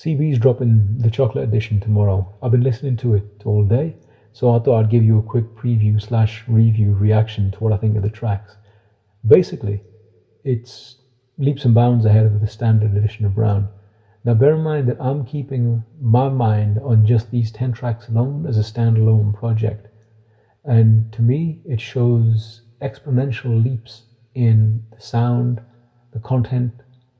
CB's dropping the chocolate edition tomorrow. I've been listening to it all day, so I thought I'd give you a quick preview slash review reaction to what I think of the tracks. Basically, it's leaps and bounds ahead of the standard edition of Brown. Now bear in mind that I'm keeping my mind on just these 10 tracks alone as a standalone project. And to me, it shows exponential leaps in the sound, the content,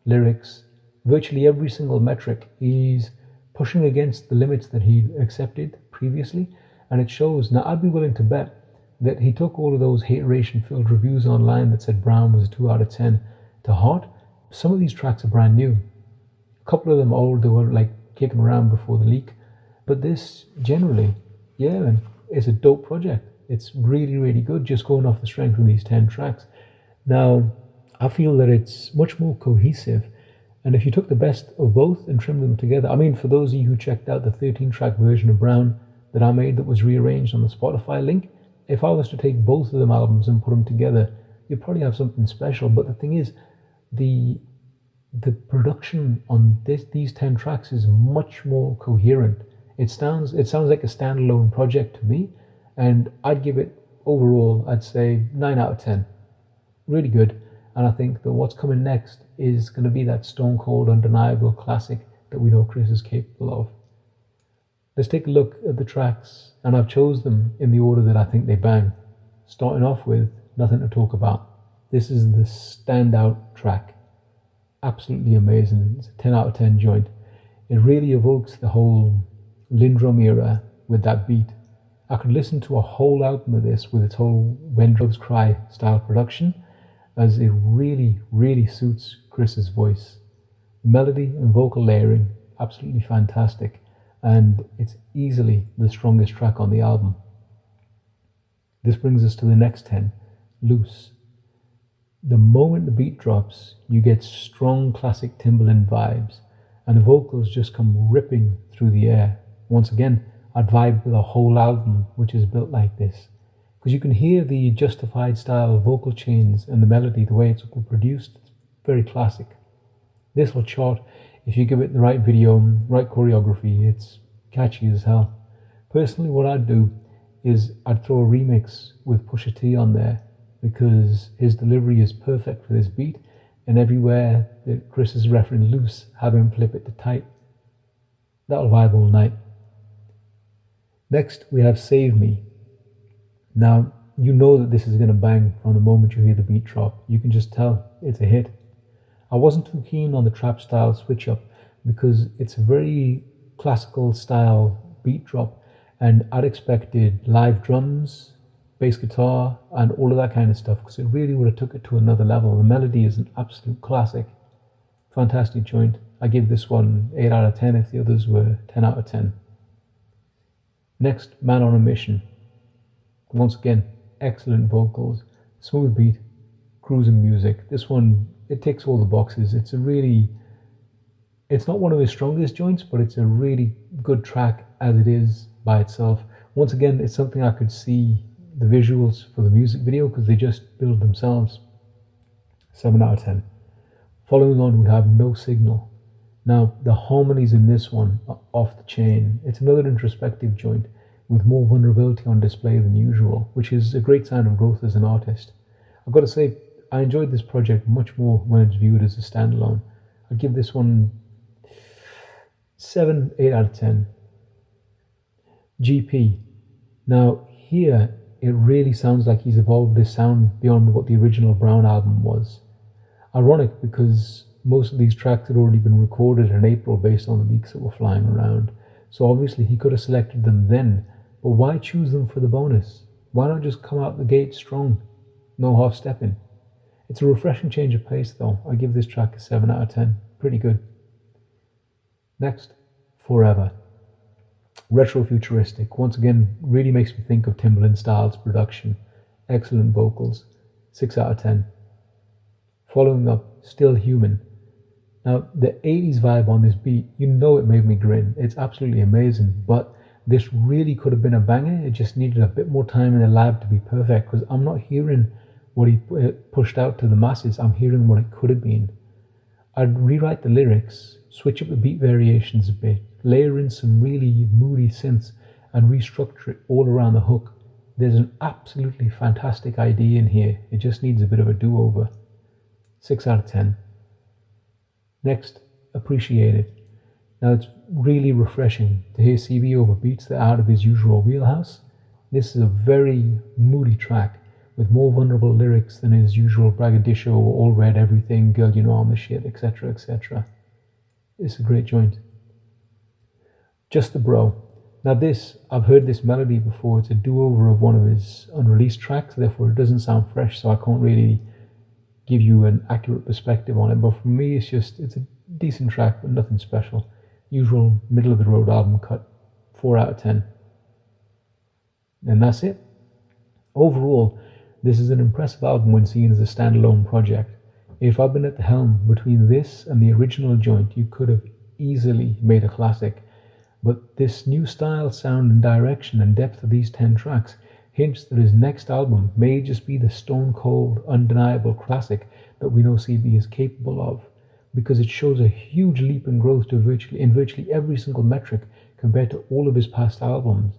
lyrics, virtually every single metric. He's pushing against the limits that he accepted previously, and it shows. Now, I'd be willing to bet that he took all of those hateration-filled reviews online that said Brown was a 2 out of 10 to heart. Some of these tracks are brand new. A couple of them old, they were like kicking around before the leak. But this, generally, yeah, man, it's a dope project. It's really, really good, just going off the strength of these 10 tracks. Now, I feel that it's much more cohesive. And if you took the best of both and trimmed them together, I mean, for those of you who checked out the 13-track version of Brown that I made that was rearranged on the Spotify link, if I was to take both of them albums and put them together, you'd probably have something special. But the thing is, the production on these 10 tracks is much more coherent. It sounds like a standalone project to me, and I'd give it overall, I'd say 9 out of 10. Really good. And I think that what's coming next is going to be that stone cold, undeniable classic that we know Chris is capable of. Let's take a look at the tracks, and I've chose them in the order that I think they bang. Starting off with Nothing to Talk About. This is the standout track. Absolutely amazing. It's a 10 out of 10 joint. It really evokes the whole Lindrum era with that beat. I could listen to a whole album of this with its whole When Doves Cry style production, as it really, really suits Chris's voice. Melody and vocal layering, absolutely fantastic, and it's easily the strongest track on the album. This brings us to the next 10, Loose. The moment the beat drops, you get strong classic Timbaland vibes, and the vocals just come ripping through the air. Once again, I'd vibe with a whole album which is built like this, because you can hear the Justified style vocal chains and the melody, the way it's all produced. It's very classic. This will chart if you give it the right video, right choreography. It's catchy as hell. Personally, what I'd do is I'd throw a remix with Pusha T on there, because his delivery is perfect for this beat, and everywhere that Chris is referring loose, have him flip it to tight. That'll vibe all night. Next, we have Save Me. Now, you know that this is going to bang from the moment you hear the beat drop. You can just tell it's a hit. I wasn't too keen on the trap style switch up because it's a very classical style beat drop, and I'd expected live drums, bass guitar, and all of that kind of stuff, because it really would have took it to another level. The melody is an absolute classic. Fantastic joint. I give this one 8 out of 10 if the others were 10 out of 10. Next, Man on a Mission. Once again, excellent vocals, smooth beat, cruising music. This one, it ticks all the boxes. It's not one of his strongest joints, but it's a really good track as it is by itself. Once again, it's something I could see the visuals for the music video, because they just build themselves. 7 out of 10. Following on, we have No Signal. Now, the harmonies in this one are off the chain. It's another introspective joint with more vulnerability on display than usual, which is a great sign of growth as an artist. I've got to say, I enjoyed this project much more when it's viewed as a standalone. I'd give this one 8 out of 10. GP. Now, here, it really sounds like he's evolved his sound beyond what the original Brown album was. Ironic, because most of these tracks had already been recorded in April based on the leaks that were flying around. So obviously he could have selected them then, but why choose them for the bonus? Why not just come out the gate strong? No half stepping. It's a refreshing change of pace though. I give this track a 7 out of 10. Pretty good. Next, Forever. Retro-futuristic. Once again, really makes me think of Timbaland Styles production. Excellent vocals. 6 out of 10. Following up, Still Human. Now, the 80s vibe on this beat, you know it made me grin. It's absolutely amazing, but this really could have been a banger. It just needed a bit more time in the lab to be perfect, because I'm not hearing what he pushed out to the masses. I'm hearing what it could have been. I'd rewrite the lyrics, switch up the beat variations a bit, layer in some really moody synths, and restructure it all around the hook. There's an absolutely fantastic idea in here. It just needs a bit of a do-over. 6 out of 10. Next, Appreciate It. Now, it's really refreshing to hear CB over beats that are out of his usual wheelhouse. This is a very moody track with more vulnerable lyrics than his usual braggadocio, all red everything, girl you know I'm the shit, etc, etc. It's a great joint. Just the Bro. Now this, I've heard this melody before. It's a do-over of one of his unreleased tracks, therefore it doesn't sound fresh, so I can't really give you an accurate perspective on it. But for me, it's a decent track, but nothing special. Usual middle-of-the-road album cut. 4 out of 10. And that's it. Overall, this is an impressive album when seen as a standalone project. If I'd been at the helm between this and the original joint, you could have easily made a classic. But this new style, sound and direction and depth of these 10 tracks hints that his next album may just be the stone cold, undeniable classic that we know CB is capable of, because it shows a huge leap in growth to virtually every single metric compared to all of his past albums.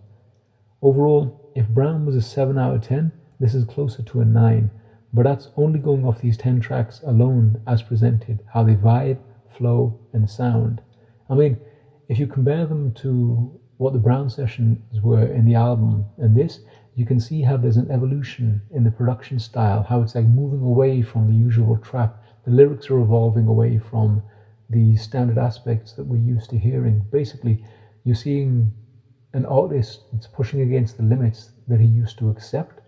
Overall, if Brown was a 7 out of 10, this is closer to a 9, but that's only going off these 10 tracks alone as presented, how they vibe, flow and sound. I mean, if you compare them to what the Brown sessions were in the album and this, you can see how there's an evolution in the production style, how it's like moving away from the usual trap. The lyrics are evolving away from the standard aspects that we're used to hearing. Basically, you're seeing an artist that's pushing against the limits that he used to accept,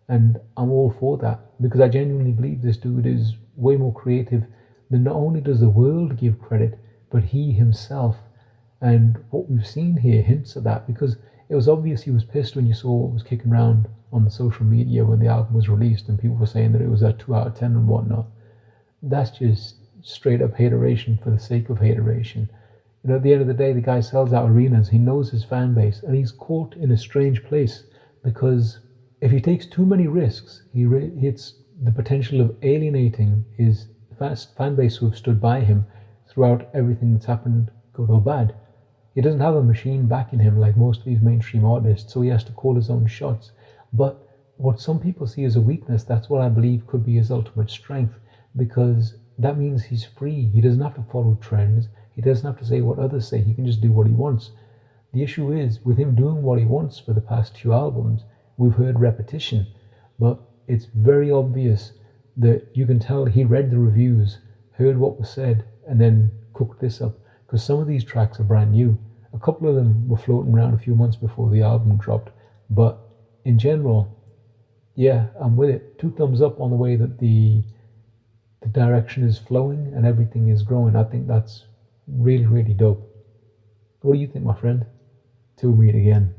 and I'm all for that, because I genuinely believe this dude is way more creative than not only does the world give credit, but he himself. And what we've seen here hints at that, because it was obvious he was pissed when you saw what was kicking around on the social media when the album was released and people were saying that it was a 2 out of 10 and whatnot. That's just straight up hateration for the sake of hateration. You know, at the end of the day, the guy sells out arenas, he knows his fan base, and he's caught in a strange place because if he takes too many risks, he hits the potential of alienating his fan base who have stood by him throughout everything that's happened, good or bad. He doesn't have a machine backing him like most of these mainstream artists, so he has to call his own shots. But what some people see as a weakness, that's what I believe could be his ultimate strength, because that means he's free. He doesn't have to follow trends. He doesn't have to say what others say. He can just do what he wants. The issue is, with him doing what he wants for the past few albums, we've heard repetition, but it's very obvious that you can tell he read the reviews, heard what was said, and then cooked this up, because some of these tracks are brand new. A couple of them were floating around a few months before the album dropped, but in general, yeah, I'm with it. 2 thumbs up on the way that the direction is flowing and everything is growing. I think that's really, really dope. What do you think, my friend? Till we meet again.